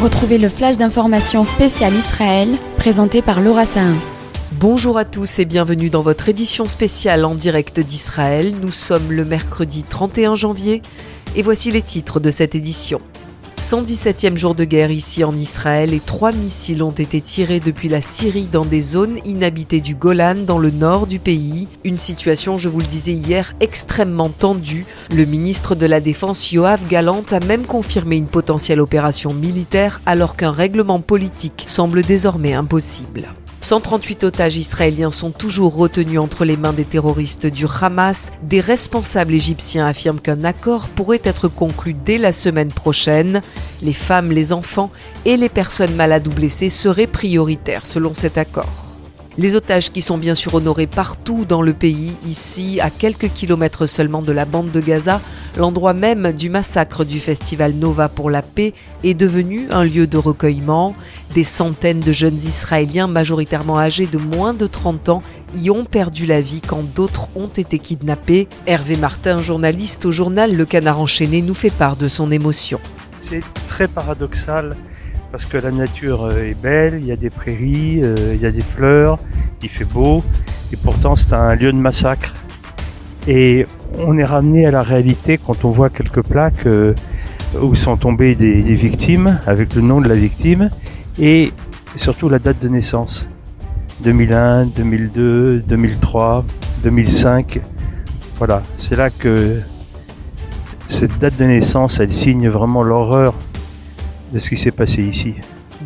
Retrouvez le flash d'information spécial Israël, présenté par Laura Sahin. Bonjour à tous et bienvenue dans votre édition spéciale en direct d'Israël. Nous sommes le mercredi 31 janvier et voici les titres de cette édition. 117e jour de guerre ici en Israël et 3 missiles ont été tirés depuis la Syrie dans des zones inhabitées du Golan dans le nord du pays. Une situation, je vous le disais hier, extrêmement tendue. Le ministre de la Défense Yoav Gallant a même confirmé une potentielle opération militaire alors qu'un règlement politique semble désormais impossible. 138 otages israéliens sont toujours retenus entre les mains des terroristes du Hamas. Des responsables égyptiens affirment qu'un accord pourrait être conclu dès la semaine prochaine. Les femmes, les enfants et les personnes malades ou blessées seraient prioritaires selon cet accord. Les otages qui sont bien sûr honorés partout dans le pays, ici à quelques kilomètres seulement de la bande de Gaza, l'endroit même du massacre du festival Nova pour la paix est devenu un lieu de recueillement. Des centaines de jeunes Israéliens majoritairement âgés de moins de 30 ans y ont perdu la vie quand d'autres ont été kidnappés. Hervé Martin, journaliste au journal Le Canard Enchaîné, nous fait part de son émotion. C'est très paradoxal. Parce que la nature est belle, il y a des prairies, il y a des fleurs, il fait beau, et pourtant c'est un lieu de massacre. Et on est ramené à la réalité quand on voit quelques plaques où sont tombées des victimes, avec le nom de la victime, et surtout la date de naissance. 2001, 2002, 2003, 2005, voilà. C'est là que cette date de naissance, elle signe vraiment l'horreur de ce qui s'est passé ici.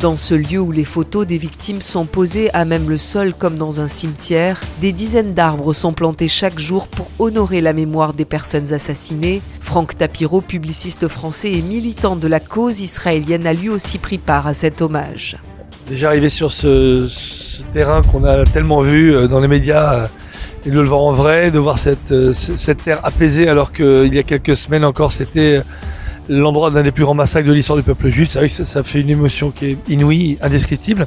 Dans ce lieu où les photos des victimes sont posées à même le sol comme dans un cimetière, des dizaines d'arbres sont plantés chaque jour pour honorer la mémoire des personnes assassinées. Franck Tapiro, publiciste français et militant de la cause israélienne, a lui aussi pris part à cet hommage. Déjà arrivé sur ce terrain qu'on a tellement vu dans les médias et de le voir en vrai, de voir cette terre apaisée alors qu'il y a quelques semaines encore c'était l'endroit d'un des plus grands massacres de l'histoire du peuple juif. C'est vrai que ça fait une émotion qui est inouïe, indescriptible.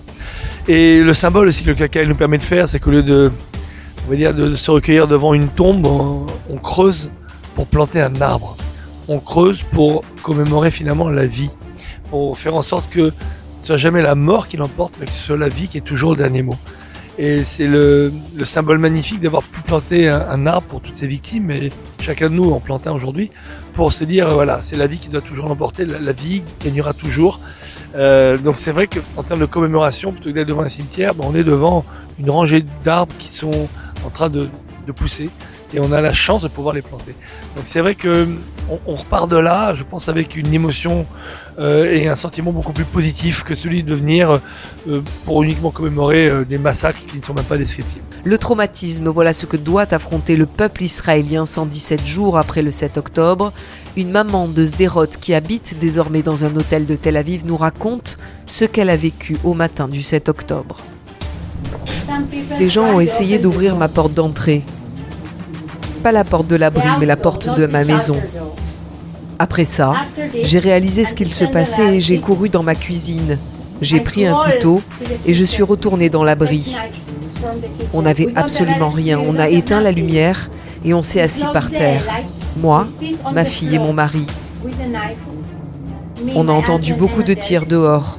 Et le symbole aussi que le KKL nous permet de faire, c'est qu'au lieu de se recueillir devant une tombe, on creuse pour planter un arbre. On creuse pour commémorer finalement la vie, pour faire en sorte que ce soit jamais la mort qui l'emporte, mais que ce soit la vie qui est toujours le dernier mot. Et c'est le symbole magnifique d'avoir pu planter un arbre pour toutes ces victimes, et chacun de nous en plante un aujourd'hui, pour se dire, voilà, c'est la vie qui doit toujours l'emporter, la vie gagnera toujours. Donc c'est vrai qu'en termes de commémoration, plutôt que d'être devant un cimetière, on est devant une rangée d'arbres qui sont en train de pousser, et on a la chance de pouvoir les planter. Donc c'est vrai qu'on repart de là, je pense, avec une émotion et un sentiment beaucoup plus positif que celui de venir pour uniquement commémorer des massacres qui ne sont même pas descriptibles. Le traumatisme, voilà ce que doit affronter le peuple israélien 117 jours après le 7 octobre. Une maman de Sderot qui habite désormais dans un hôtel de Tel Aviv nous raconte ce qu'elle a vécu au matin du 7 octobre. Des gens ont essayé d'ouvrir ma porte d'entrée. Pas la porte de l'abri, mais la porte de ma maison. Après ça, j'ai réalisé ce qu'il se passait et j'ai couru dans ma cuisine. J'ai pris un couteau et je suis retournée dans l'abri. On n'avait absolument rien. On a éteint la lumière et on s'est assis par terre. Moi, ma fille et mon mari. On a entendu beaucoup de tirs dehors.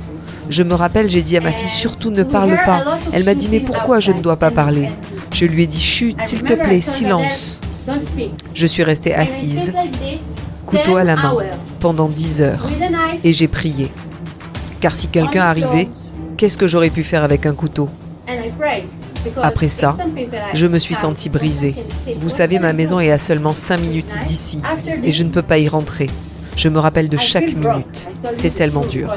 Je me rappelle, j'ai dit à ma fille, surtout ne parle pas. Elle m'a dit, mais pourquoi je ne dois pas parler ? Je lui ai dit, chut, s'il te plaît, silence. Je suis restée assise, couteau à la main, pendant 10 heures, et j'ai prié. Car si quelqu'un arrivait, qu'est-ce que j'aurais pu faire avec un couteau ? Après ça, je me suis sentie brisée. Vous savez, ma maison est à seulement 5 minutes d'ici, et je ne peux pas y rentrer. Je me rappelle de chaque minute. C'est tellement dur.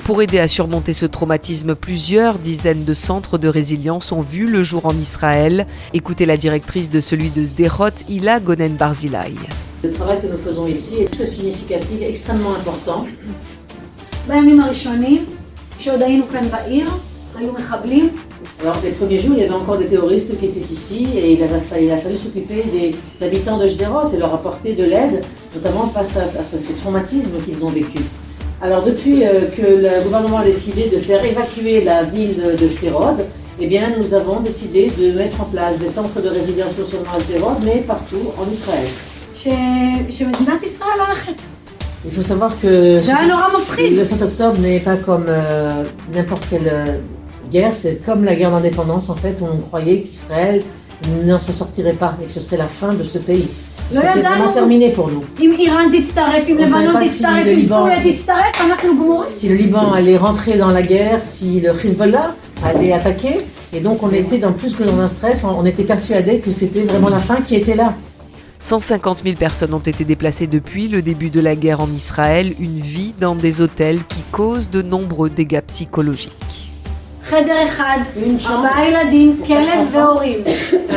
Pour aider à surmonter ce traumatisme, plusieurs dizaines de centres de résilience ont vu le jour en Israël. Écoutez la directrice de celui de Sderot, Hila Gonen Barzilai. Le travail que nous faisons ici est très significatif, extrêmement important. Alors, les premiers jours, il y avait encore des terroristes qui étaient ici et il a fallu s'occuper des habitants de Sderot et leur apporter de l'aide, notamment face à ces traumatismes qu'ils ont vécus. Alors, depuis que le gouvernement a décidé de faire évacuer la ville de Sderot, eh bien, nous avons décidé de mettre en place des centres de résilience non seulement à Sderot, mais partout en Israël. Il faut savoir que זה היה נורא מפחיד. le 7 octobre n'est pas comme n'importe quelle guerre, c'est comme la guerre d'indépendance en fait, où on croyait qu'Israël ne se sortirait pas et que ce serait la fin de ce pays. לא C'était ידענו. vraiment terminé pour nous. אם איראן תצטרף, אם On savait לבנון pas si תצטרף, le אם Liban- סוריה תצטרף, אנחנו גמורים. Si le Liban allait rentrer dans la guerre, si le Hezbollah allait attaquer, et donc on était dans plus que dans un stress, on était persuadés que c'était vraiment la fin qui était là. 150 000 personnes ont été déplacées depuis le début de la guerre en Israël, une vie dans des hôtels qui causent de nombreux dégâts psychologiques. חדר אחד, Une chambre, 4 ילדים, כלב והורים.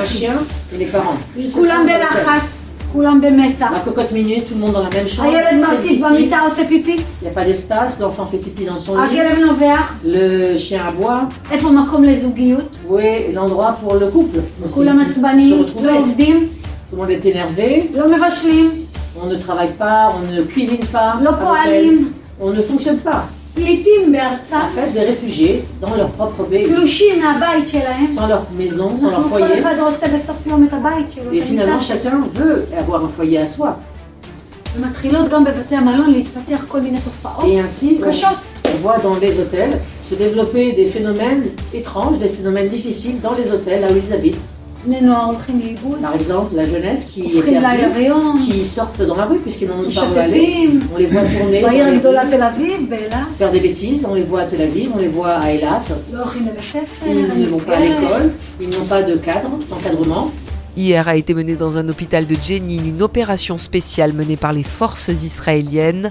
un chien et les parents. Une seule כולם chambre d'hôtel. בלחץ, כולם במתח. La cocotte minute, tout le monde dans la même chambre. הילד très מרטיט difficile. במיטה עושה פיפי, Il n'y a pas d'espace, l'enfant fait pipi dans son lit, הכלב נובח, le chien aboie. איפה מקום לזוגיות? Où est l'endroit pour le couple aussi, כולם se עצבניים, retrouver. לא עובדים, Tout le monde est énervé, לא מבשלים, on ne travaille pas, on ne cuisine pas, לא à l'hôtel. פועלים, On ne fonctionne pas. פליטים בארצם, En fait, des réfugiés dans leur propre pays, תלושים מהבית שלהם. sans leur maison, sans leur אנחנו כל foyer. אחד רוצה בסוף יום את הבית שלו, Et את finalement, המיטה שלו. chacun veut avoir un foyer à soi. ומתחילות גם בבתי המלון להתפתח כל מיני תופעות Et ainsi, קשות. on voit dans les hôtels se développer des phénomènes étranges, des phénomènes difficiles dans les hôtels là où ils habitent. בני נוער הולכים לאיבוד, Par exemple, la jeunesse qui est הופכים לילה perdue, ויום, qui sortent dans la rue puisqu'ils n'ont pas où aller. משוטטים, On les voit tourner, dans בעיר les הגדולה rues, תל אביב, באילת, faire des bêtises. On les voit à Tel Aviv, on les voit à Eilat. לא הולכים לבית ספר, Ils ne vont pas à למסגרת. l'école, ils n'ont pas de cadre, d'encadrement. Hier a été menée dans un hôpital de Jenin une opération spéciale menée par les forces israéliennes.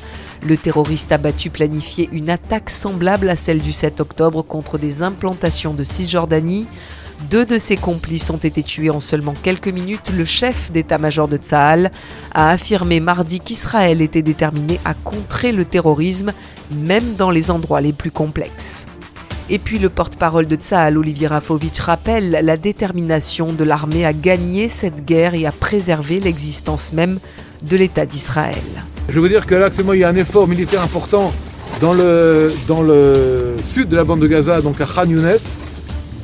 Le terroriste a planifié une attaque semblable à celle du 7 octobre contre des implantations de Cisjordanie. 2 de ses complices ont été tués en seulement quelques minutes. Le chef d'état-major de Tsahal a affirmé mardi qu'Israël était déterminé à contrer le terrorisme, même dans les endroits les plus complexes. Et puis le porte-parole de Tsahal, Olivier Rafovitch, rappelle la détermination de l'armée à gagner cette guerre et à préserver l'existence même de l'État d'Israël. Je veux dire que là, actuellement, il y a un effort militaire important dans le sud de la bande de Gaza, donc à Khan Younes.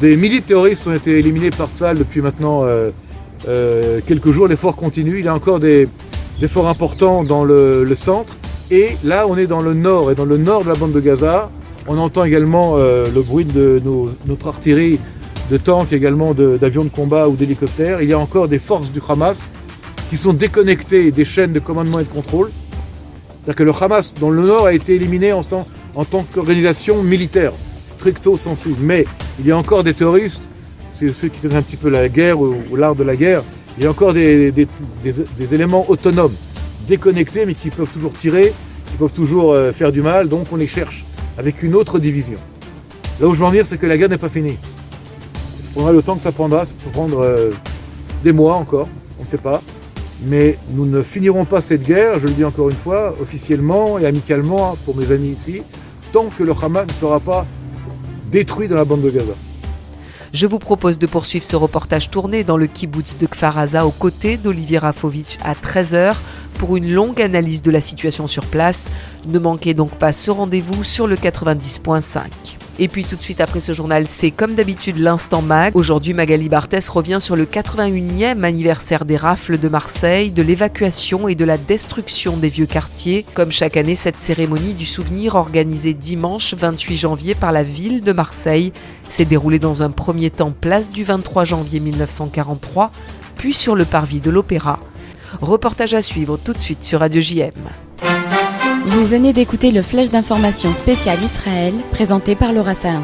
Des milliers de terroristes ont été éliminés par Tsahal depuis maintenant quelques jours. L'effort continue. Il y a encore des efforts importants dans le centre. Et là, on est dans le nord. Et dans le nord de la bande de Gaza, on entend également le bruit de notre artillerie, de tanks, également d'avions de combat ou d'hélicoptères. Il y a encore des forces du Hamas qui sont déconnectées des chaînes de commandement et de contrôle. C'est-à-dire que le Hamas, dans le nord, a été éliminé en tant qu'organisation militaire, stricto sensu. Mais il y a encore des terroristes, c'est ceux qui connaissent un petit peu la guerre ou l'art de la guerre, il y a encore des éléments autonomes, déconnectés, mais qui peuvent toujours tirer, qui peuvent toujours faire du mal, donc on les cherche avec une autre division. Là où je veux en venir, c'est que la guerre n'est pas finie. Ça prendra le temps que ça prendra, ça peut prendre des mois encore, on ne sait pas. Mais nous ne finirons pas cette guerre, je le dis encore une fois, officiellement et amicalement pour mes amis ici, tant que le Hamas ne sera pas détruit dans la bande de Gaza. Je vous propose de poursuivre ce reportage tourné dans le kibbutz de Kfar Aza aux côtés d'Olivier Rafovitch à 13h pour une longue analyse de la situation sur place. Ne manquez donc pas ce rendez-vous sur le 90.5. Et puis tout de suite après ce journal, c'est comme d'habitude l'Instant Mag. Aujourd'hui, Magali Barthès revient sur le 81e anniversaire des rafles de Marseille, de l'évacuation et de la destruction des vieux quartiers. Comme chaque année, cette cérémonie du souvenir organisée dimanche 28 janvier par la ville de Marseille s'est déroulée dans un premier temps place du 23 janvier 1943, puis sur le parvis de l'Opéra. Reportage à suivre tout de suite sur Radio JM. Vous venez d'écouter le flash d'information spécial Israël présenté par Laura Sahin.